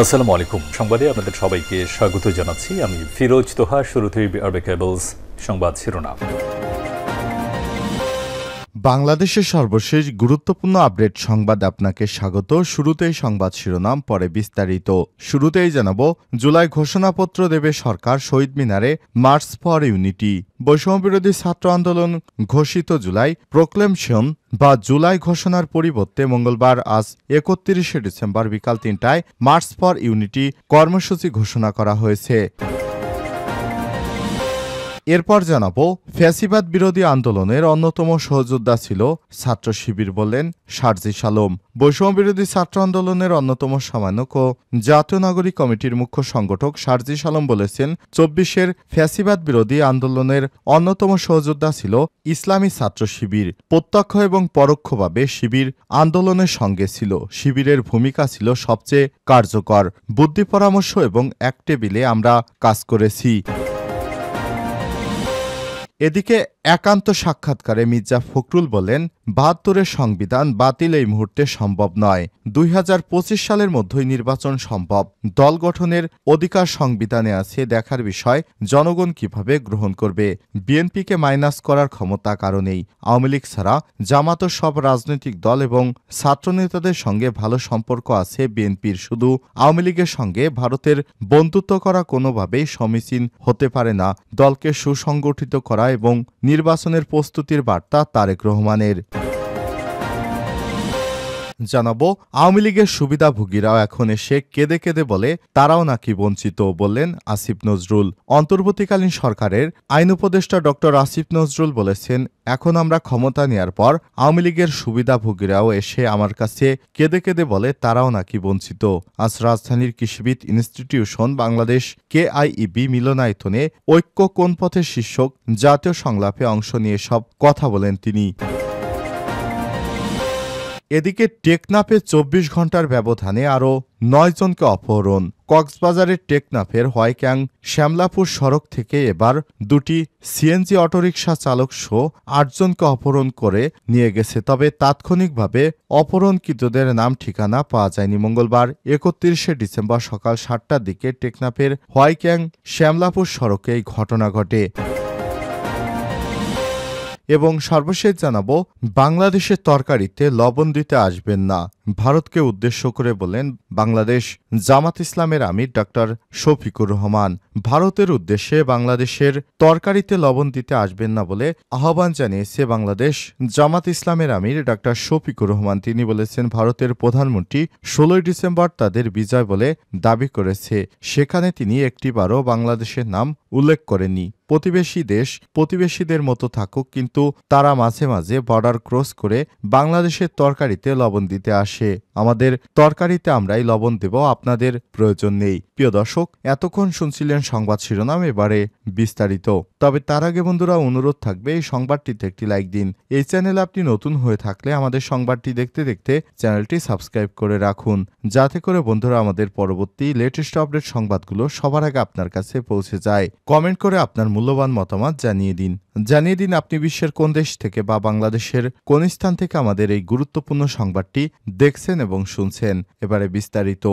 আসসালামু আলাইকুম। সংবাদে আপনাদের সবাইকে স্বাগত জানাচ্ছি। আমি ফিরোজ তোহা। শুরুতেই আরবে কেবলস সংবাদ শিরোনাম। বাংলাদেশের সর্বশেষ গুরুত্বপূর্ণ আপডেট সংবাদ আপনাকে স্বাগত। শুরুতেই সংবাদ শিরোনাম, পরে বিস্তারিত। শুরুতেই জানাবো, জুলাই ঘোষণাপত্র দেবে সরকার, শহীদ মিনারে মার্চ ফর ইউনিটি। বৈষম্যবিরোধী ছাত্র আন্দোলন ঘোষিত জুলাই প্রোক্লেমশন বা জুলাই ঘোষণার পরিবর্তে মঙ্গলবার আজ ৩১শে ডিসেম্বর বিকাল ৩টায় মার্চ ফর ইউনিটি কর্মসূচি ঘোষণা করা হয়েছে। এরপর জানাবো, ফ্যাসিবাদ বিরোধী আন্দোলনের অন্যতম সহযোদ্ধা ছিল ছাত্র শিবির, বললেন সার্জিস আলম। বৈষম্যবিরোধী ছাত্র আন্দোলনের অন্যতম সমন্বয়ক ও জাতীয় নাগরিক কমিটির মুখ্য সংগঠক সার্জিস আলম বলেছেন, ২৪শের ফ্যাসিবাদ বিরোধী আন্দোলনের অন্যতম সহযোদ্ধা ছিল ইসলামী ছাত্র শিবির। প্রত্যক্ষ এবং পরোক্ষভাবে শিবির আন্দোলনের সঙ্গে ছিল। শিবিরের ভূমিকা ছিল সবচেয়ে কার্যকর। বুদ্ধি পরামর্শ এবং এক টেবিলে আমরা কাজ করেছি। এদিকে একান্ত সাক্ষাৎকারে মির্জা ফখরুল বলেন, ৭২-এর সংবিধান বাতিল এই মুহূর্তে সম্ভব নয়। ২০২৫ সালের মধ্যেই নির্বাচন সম্ভব। দল গঠনের অধিকার সংবিধানে আছে, দেখার বিষয় জনগণ কিভাবে গ্রহণ করবে। বিএনপিকে মাইনাস করার ক্ষমতা কারো নেই। আওয়ামী লীগ ছাড়া জামাত সব রাজনৈতিক দল এবং ছাত্রনেতাদের সঙ্গে ভালো সম্পর্ক আছে বিএনপির। শুধু আওয়ামী লীগের সঙ্গে ভারতের বন্ধুত্ব করা কোনোভাবেই সমীচীন হতে পারে না। দলকে সুসংগঠিত করা এবং নির্বাচনের প্রস্তুতির বার্তা তারেক রহমানের। জানাবো, আওয়ামী লীগের সুবিধাভোগীরাও এখন এসে কেঁদে কেঁদে বলে তারাও নাকি বঞ্চিত, বললেন আসিফ নজরুল। অন্তর্বর্তীকালীন সরকারের আইন উপদেষ্টা ড আসিফ নজরুল বলেছেন, এখন আমরা ক্ষমতা নেয়ার পর আওয়ামী লীগের সুবিধাভোগীরাও এসে আমার কাছে কেঁদে কেঁদে বলে তারাও নাকি বঞ্চিত। আজ রাজধানীর কৃষিবিদ ইনস্টিটিউশন বাংলাদেশ KIEB মিলনায়তনে ঐক্য কোন পথের শীর্ষক জাতীয় সংলাপে অংশ নিয়ে সব কথা বলেন তিনি। এদিকে টেকনাফে ২৪ ঘন্টার ব্যবধানে আরও ৯ জনকে অপহরণ। কক্সবাজারের টেকনাফের হোয়াইক্যাং শ্যামলাপুর সড়ক থেকে এবার দুটি সিএনজি অটোরিকশা চালক সহ ৮ জনকে অপহরণ করে নিয়ে গেছে। তবে তাৎক্ষণিকভাবে অপহরণকৃতদের নাম ঠিকানা পাওয়া যায়নি। মঙ্গলবার ৩১শে ডিসেম্বর সকাল ৭টার দিকে টেকনাফের হোয়াইক্যাং শ্যামলাপুর সড়কে এই ঘটনা ঘটে। এবং সর্বশেষ জানাবো, বাংলাদেশের তরকারিতে লবণ দিতে আসবেন না। ভারতকে উদ্দেশ্য করে বলেন বাংলাদেশ জামাত ইসলামের আমির ডক্টর শফিকুর রহমান। ভারতের উদ্দেশ্যে বাংলাদেশের তরকারিতে লবণ দিতে আসবেন না বলে আহ্বান জানিয়েছে বাংলাদেশ জামাত ইসলামের আমির ডক্টর শফিকুর রহমান। তিনি বলেছেন, ভারতের প্রধানমন্ত্রী ১৬ই ডিসেম্বর তাদের বিজয় বলে দাবি করেছে। সেখানে তিনি একটিবারও বাংলাদেশের নাম উল্লেখ করেননি। প্রতিবেশী দেশ প্রতিবেশীদের মতো থাকুক, কিন্তু তারা মাঝে মাঝে বর্ডার ক্রস করে বাংলাদেশের তরকারিতে লবণ দিতে আসে। আমাদের তরকারিতে আমরাই লবণ দেব, আপনাদের প্রয়োজন নেই। প্রিয় দর্শক, এতক্ষণ শুনছিলেন সংবাদ শিরোনাম, এবারে বিস্তারিত। তবে তার আগে বন্ধুরা, অনুরোধ থাকবে এই সংবাদটিতে একটি লাইক দিন। এই চ্যানেলে আপনি নতুন হয়ে থাকলে আমাদের সংবাদটি দেখতে দেখতে চ্যানেলটি সাবস্ক্রাইব করে রাখুন, যাতে করে বন্ধুরা আমাদের পরবর্তী লেটেস্ট আপডেট সংবাদগুলো সবার আগে আপনার কাছে পৌঁছে যায়। কমেন্ট করে আপনার মূল্যবান মতামত জানিয়ে দিন আপনি বিশ্বের কোন দেশ থেকে বা বাংলাদেশের কোন স্থান থেকে আমাদের এই গুরুত্বপূর্ণ সংবাদটি দেখছেন এবং শুনছেন। এবারে বিস্তারিত।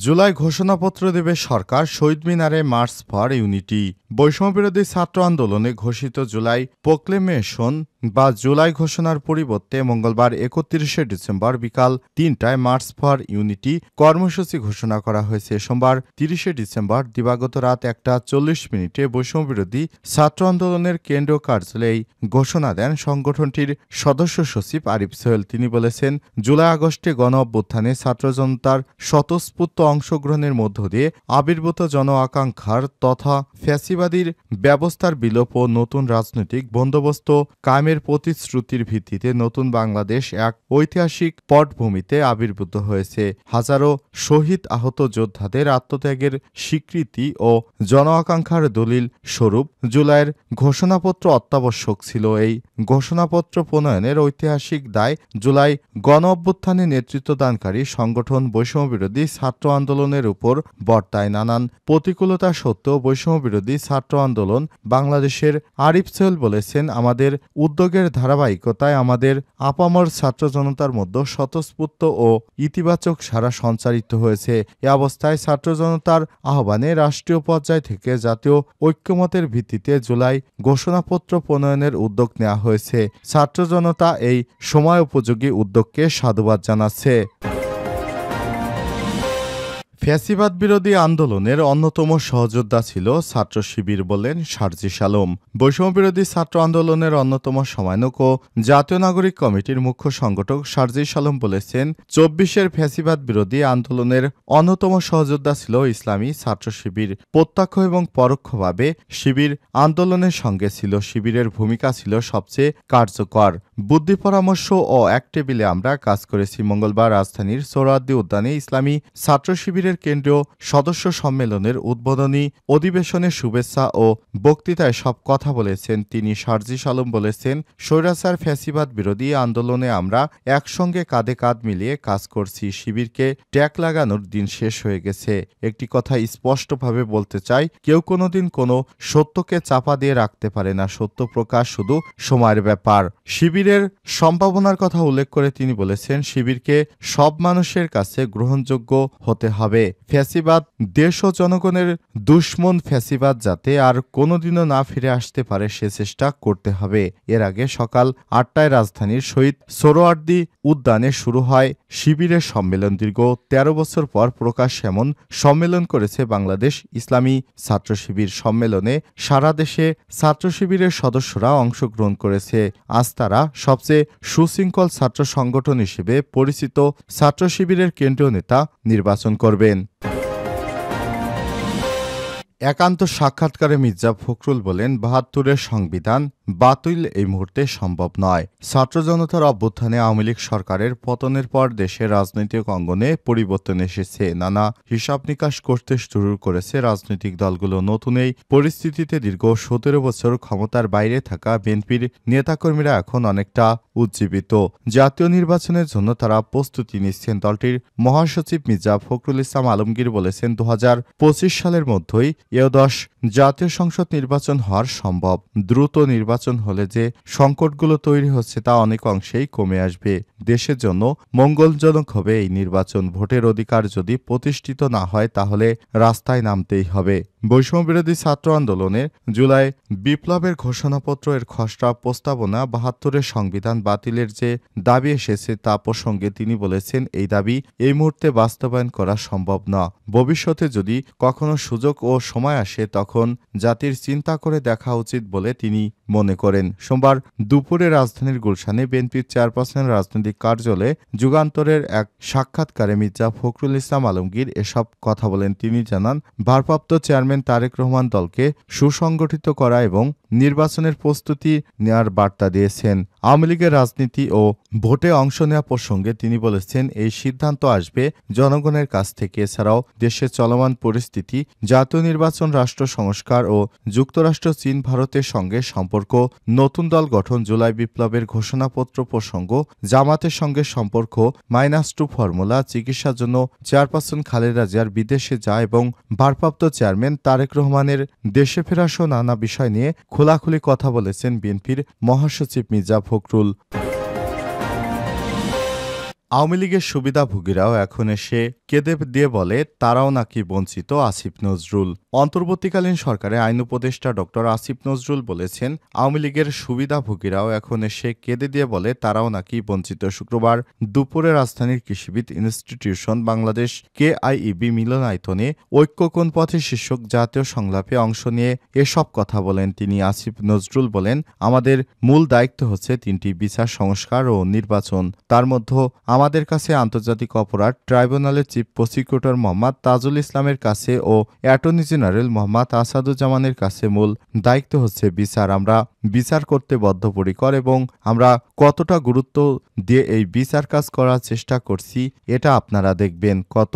জুলাই ঘোষণাপত্র দেবে সরকার, শহীদ মিনারে মার্চ ফর ইউনিটি। বৈষম্যবিরোধী ছাত্র আন্দোলনে ঘোষিত জুলাই প্রোক্লেমেশন বা জুলাই ঘোষণার পরিবর্তে মঙ্গলবার ৩১শে ডিসেম্বর বিকাল ৩টায় মার্চ ফর ইউনিটি কর্মসূচি ঘোষণা করা হয়েছে। সোমবার ৩০শে ডিসেম্বর দিবাগত রাত ১টা ৪০ বৈষম্যবিরোধী ছাত্র আন্দোলনের কেন্দ্রীয় কার্যালয়ে এই ঘোষণা দেন সংগঠনটির সদস্য সচিব আরিফ সোহেল। তিনি বলেছেন, জুলাই আগস্টে গণ অভ্যুত্থানে ছাত্র জনতার স্বতঃস্ফূর্ত অংশগ্রহণের মধ্য দিয়ে আবির্ভূত জন আকাঙ্ক্ষার তথা ফ্যাসিবাদীর ব্যবস্থার বিলোপ ও নতুন রাজনৈতিক বন্দোবস্ত কায়েমের প্রতিশ্রুতির ভিত্তিতে নতুন বাংলাদেশ এক ঐতিহাসিক পটভূমিতে আবির্ভূত হয়েছে। হাজারো শহীদ আহত যোদ্ধাদের আত্মত্যাগের স্বীকৃতি ও জন আকাঙ্ক্ষার দলিল স্বরূপ জুলাইয়ের ঘোষণাপত্র অত্যাবশ্যক ছিল। এই ঘোষণাপত্র প্রণয়নের ঐতিহাসিক দায় জুলাই গণ অভ্যুত্থানে নেতৃত্বদানকারী সংগঠন বৈষম্যবিরোধী ছাত্র আন্দোলনের উপর বর্তায়। নানান প্রতিকূলতা সত্ত্বেও বৈষম্যবিরোধী ছাত্র আন্দোলন বাংলাদেশের আরিফ সোহেল বলেছেন, আমাদের উদ্যম উদ্যোগের ধারাবাহিকতায় আমাদের আপামর ছাত্র জনতার মধ্যে স্বতঃস্ফূর্ত ও ইতিবাচক সাড়া সঞ্চারিত হয়েছে। এ অবস্থায় ছাত্র জনতার আহ্বানে রাষ্ট্রীয় পর্যায় থেকে জাতীয় ঐক্যমতের ভিত্তিতে জুলাই ঘোষণাপত্র প্রণয়নের উদ্যোগ নেওয়া হয়েছে। ছাত্র জনতা এই সময় উপযোগী উদ্যোগকে সাধুবাদ জানাচ্ছে। ফ্যাসিবাদ বিরোধী আন্দোলনের অন্যতম সহযোদ্ধা ছিল ছাত্র শিবির, বললেন সার্জিস আলম। বৈষম্য বিরোধী ছাত্র আন্দোলনের অন্যতম সমন্বয়ক ও জাতীয় নাগরিক কমিটির মুখ্য সংগঠক সার্জিস আলম বলেছেন, ২৪-এর ফ্যাসিবাদ বিরোধী আন্দোলনের অন্যতম সহযোদ্ধা ছিল ইসলামী ছাত্র শিবির। প্রত্যক্ষ এবং পরোক্ষভাবে শিবির আন্দোলনের সঙ্গে ছিল। শিবিরের ভূমিকা ছিল সবচেয়ে কার্যকর। বুদ্ধি পরামর্শ ও এক টেবিলে আমরা কাজ করেছি। মঙ্গলবার রাজধানীর সোহরাওয়ার্দী উদ্যানে ইসলামী ছাত্র শিবিরের কেন্দ্রীয় সদস্য সম্মেলনের উদ্বোধনী অধিবেশনে শুভেচ্ছা ও বক্তৃতায় সব কথা বলেছেন তিনি। সার্জিস আলম বলেছেন, স্বৈরাচার ফ্যাসিবাদ বিরোধী আন্দোলনে আমরা একসঙ্গে কাঁধে কাঁধ মিলিয়ে কাজ করছি। শিবিরকে ট্যাগ লাগানোর দিন শেষ হয়ে গেছে। একটি কথা স্পষ্টভাবে বলতে চাই, কেউ কোনোদিন কোনো সত্যকে চাপা দিয়ে রাখতে পারে না। সত্য প্রকাশ শুধু সময়ের ব্যাপার। শিবিরের সম্ভাবনার কথা উল্লেখ করে তিনি বলেছেন, শিবিরকে সব মানুষের কাছে গ্রহণযোগ্য হতে হবে। ফ্যাসিবাদ দেশ ও জনগণের দুশ্মন। ফ্যাসিবাদ যাতে আর কোনোদিনও না ফিরে আসতে পারে সে চেষ্টা করতে হবে। এর আগে সকাল ৮টায় রাজধানীর শহীদ সোহরাওয়ার্দী উদ্যানে শুরু হয় শিবিরের সম্মেলন। দীর্ঘ ১৩ বছর পর প্রকাশ এমন সম্মেলন করেছে বাংলাদেশ ইসলামী ছাত্র শিবির। সম্মেলনে সারা দেশে ছাত্র শিবিরের সদস্যরা অংশগ্রহণ করেছে। আজ তারা সবচেয়ে সুশৃঙ্খল ছাত্র সংগঠন হিসেবে পরিচিত। ছাত্র শিবিরের কেন্দ্রীয় নেতা নির্বাচন করবেন। একান্ত সাক্ষাৎকারে মির্জা ফখরুল বলেন, ৭২-এর সংবিধান বাতিল এই মুহূর্তে সম্ভব নয়। ছাত্র জনতার অভ্যুত্থানে আওয়ামী লীগ সরকারের পতনের পর দেশের রাজনৈতিক অঙ্গনে পরিবর্তন এসেছে। নানা হিসাব নিকাশ করতে শুরু করেছে রাজনৈতিক দলগুলো। নতুন এই পরিস্থিতিতে দীর্ঘ ১৭ বছর ক্ষমতার বাইরে থাকা বিএনপির নেতাকর্মীরা এখন অনেকটা উজ্জীবিত। জাতীয় নির্বাচনের জন্য তারা প্রস্তুতি নিচ্ছেন। দলটির মহাসচিব মির্জা ফখরুল ইসলাম আলমগীর বলেছেন, ২০২৫ সালের মধ্যেই এ-১০ জাতীয় সংসদ নির্বাচন হওয়ার সম্ভব। দ্রুত নির্বাচন হলে যে সংকটগুলো তৈরি হচ্ছে তা অনেক অংশেই কমে আসবে। দেশের জন্য মঙ্গলজনক হবে এই নির্বাচন। ভোটের অধিকার যদি প্রতিষ্ঠিত না হয় তাহলে রাস্তায় নামতেই হবে। বৈষম্য বিরোধী ছাত্র আন্দোলনের জুলাই বিপ্লবের ঘোষণাপত্র এর খসড়া প্রস্তাবনা ৭২-এর সংবিধান বাতিলের যে দাবি এসেছে তা প্রসঙ্গে তিনি বলেছেন, এই দাবি এই মুহূর্তে বাস্তবায়ন করা সম্ভব না। ভবিষ্যতে যদি কখনো সুযোগ ও সময় আসে তখন জাতির চিন্তা করে দেখা উচিত বলে তিনি মনে করেন। সোমবার দুপুরে রাজধানীর গুলশানে বিএনপির চেয়ারপারসনের রাজনৈতিক কার্যালয়ে যুগান্তরের এক সাক্ষাৎকারে মির্জা ফখরুল ইসলাম আলমগীর এসব কথা বলেন। তিনি জানান, ভারপ্রাপ্ত চেয়ারম্যান তারেক রহমান দলকে সুসংগঠিত করা এবং নির্বাচনের প্রস্তুতি নেওয়ার বার্তা দিয়েছেন। আওয়ামী লীগের রাজনীতি ও ভোটে অংশ নেওয়া প্রসঙ্গে তিনি বলেছেন, এই সিদ্ধান্ত আসবে জনগণের কাছ থেকে। এছাড়াও দেশের চলমান পরিস্থিতি, জাতীয় নির্বাচন, রাষ্ট্র সংস্কার ও যুক্তরাষ্ট্র চীন ভারতের সঙ্গে সম্পর্ক, নতুন দল গঠন, জুলাই বিপ্লবের ঘোষণাপত্র প্রসঙ্গ, জামাতের সঙ্গে সম্পর্ক, -2 ফর্মুলা, চিকিৎসার জন্য চেয়ারপারসন খালেদা জিয়ার বিদেশে যায় এবং ভারপ্রাপ্ত চেয়ারম্যান তারেক রহমানের দেশে ফেরা সহ নানা বিষয় নিয়ে খোলাখুলি কথা বলেছেন বিএনপির মহাসচিব মির্জা ফখরুল। আওয়ামী লীগের সুবিধাভোগীরাও এখন এসে কেঁদে দিয়ে বলে তারাও নাকি বঞ্চিত। আসিফ নজরুল। অন্তর্বর্তীকালীন সরকারে আইন উপদেষ্টা ডক্টর আসিফ নজরুল বলেছেন, আওয়ামী লীগের সুবিধাভোগীরাও এখন এসে কেঁদে দিয়ে বলে তারাও নাকি বঞ্চিত। শুক্রবার দুপুরে রাজধানীর কৃষিবিদ ইনস্টিটিউশন বাংলাদেশ KIEB মিলনায়তনে ঐক্য কোন পথে শীর্ষক জাতীয় সংলাপে অংশ নিয়ে এসব কথা বলেন তিনি। আসিফ নজরুল বলেন, আমাদের মূল দায়িত্ব হচ্ছে 3টি বিচার সংস্কার ও নির্বাচন। তার মধ্যে আমাদের কাছে আন্তর্জাতিক অপরাধ ট্রাইব্যুনালের চিফ প্রসিকিউটর মোহাম্মদ তাজুল ইসলামের কাছে ও অ্যাটর্নি জেনারেল মোহাম্মদ আসাদুজ্জামানের কাছে মূল দায়িত্ব হচ্ছে বিচার। আমরা বিচার করতে বদ্ধপরিকর এবং আমরা কতটা গুরুত্ব দিয়ে এই বিচার কাজ করার চেষ্টা করছি এটা আপনারা দেখবেন। কত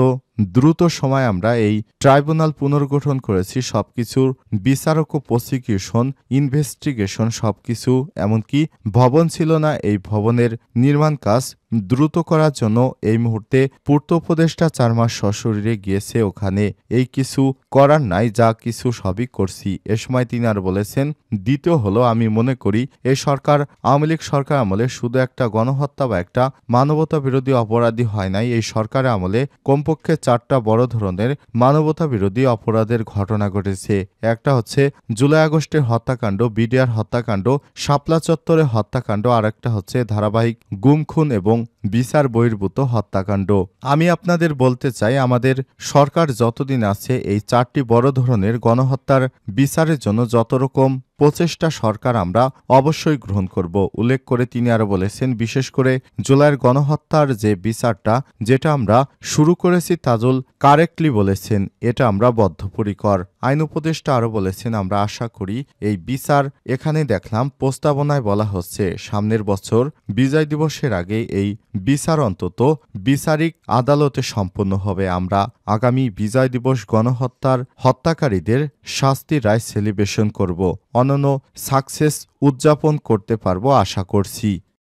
দ্রুত সময় আমরা এই ট্রাইব্যুনাল পুনর্গঠন করেছি। সবকিছুর বিচারক ও প্রসিকিউশন, ইনভেস্টিগেশন সবকিছু, এমনকি ভবন ছিল না, এই ভবনের নির্মাণ কাজ দ্রুত করার জন্য এই মুহূর্তে পূর্ত উপদেষ্টা ৪ মাস সশরীরে গিয়েছে ওখানে। এই কিছু করার নাই, যা কিছু সবই করছি। এ সময় তিনি আর বলেছেন, দ্বিতীয় হলো আমি মনে করি এই সরকার আওয়ামী লীগ সরকার আমলে শুধু একটা গণহত্যা বা একটা মানবতা বিরোধী অপরাধী হয় নাই, এই সরকারের আমলে কমপক্ষে 4টা বড় ধরনের মানবতা বিরোধী অপরাধের ঘটনা ঘটেছে। একটা হচ্ছে জুলাই আগস্টের হত্যাকাণ্ড, বিডিআর হত্যাকাণ্ড, শাপলা চত্বরে হত্যাকাণ্ড, আর একটা হচ্ছে ধারাবাহিক গুম খুন এবং বিচার বহির্ভূত হত্যাকাণ্ড। আমি আপনাদের বলতে চাই, আমাদের সরকার যতদিন আছে এই 4টি বড় ধরনের গণহত্যার বিচারের জন্য যত রকম প্রচেষ্টা সরকার আমরা অবশ্যই গ্রহণ করব। উল্লেখ করে তিনি আরো বলেছেন, বিশেষ করে জুলাইয়ের গণহত্যার যে বিচারটা যেটা আমরা শুরু করেছি, তাজুল কারেক্টলি বলেছেন, এটা আমরা বদ্ধপরিকর। আইন উপদেষ্টা আরো বলেছেন, আমরা আশা করি এই বিচার, এখানে দেখলাম প্রস্তাবনায় বলা হচ্ছে সামনের বছর বিজয় দিবসের আগে এই বিচার অন্তত বিচারিক আদালতে সম্পন্ন হবে। আমরা আগামী বিজয় দিবস গণহত্যার হত্যাকারীদের শাস্তি রায় সেলিব্রেশন করব, অনন্য সাকসেস উদযাপন করতে পারবো আশা করছি।